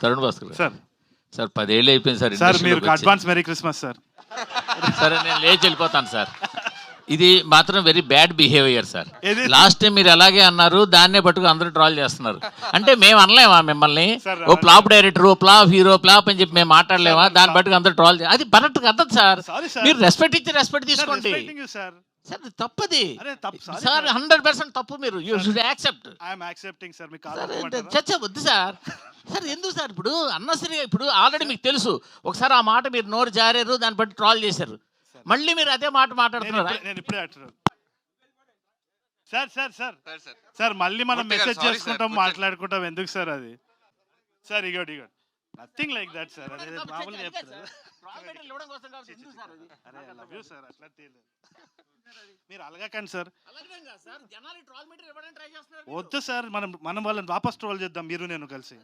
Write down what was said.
తరుణ్ భాస్కర్ గారు. Sir sir 10 ఏళ్ళు అయిపోయింది సార్ సార్ ఇండస్ట్రీలోకి మీరు వచ్చి. Advance merry Christmas sir. సరే నేను లేచి వెళ్ళిపోతాను సార్. ఇది మాత్రం వెరీ బ్యాడ్ బిహేవియర్ సార్. ఏది? లాస్ట్ టైం మీరు అలాగే అన్నారు, దాన్నే పట్టుకు అందరూ ట్రాల్ చేస్తున్నారు. అంటే మేము అనలేమా మిమ్మల్ని సార్, ఓ ఫ్లాప్ డైరెక్టర్, ఓ ఫ్లాప్ హీరో, ఫ్లాప్ అని చెప్పి మేము మాట్లాడలేమా? దాన్ని పట్టుకు అందరూ ట్రాల్ అది కరెక్ట్ కదా సార్. Sorry sir. మీరు రెస్పెక్ట్ ఇచ్చి రెస్పెక్ట్ తీసుకోండి సార్. సార్. ఇది తప్పది అరే తప్పు సార్, 100% తప్పు. మీరు you should accept I'm accepting sir. మీకు సార్. కాదు చర్చ వద్దు సార్. సార్ ఎందుకు సార్ ఇప్పుడు అన్నసరిగా ఇప్పుడు ఆల్రెడీ మీకు తెలుసు ఒకసారి ఆ మాట మీరు నోరు జారారు, దాన్ని బట్టి ట్రాల్ చేశారు, మళ్ళీ మీరు అదే మాట మాట్లాడుతున్నారు. నేను ఇప్పుడే అంటున్నాను సార్. సార్ సార్ సార్ మళ్ళీ మనం మెసేజ్ చేసుకుంటాం, మాట్లాడుకుంటాం. ఎందుకు సార్ అది? సార్ ఇగోటి నథింగ్ లైక్ దట్ సార్. అదే మామూలుగా చెప్తారు. అరే లవ్ యూ సార్. అట్లా మీరు అలగకండి సార్. వద్దు సార్, మనం వాళ్ళని వాపస్ ట్రోల్ చేద్దాం, మీరు నేను కలిసి.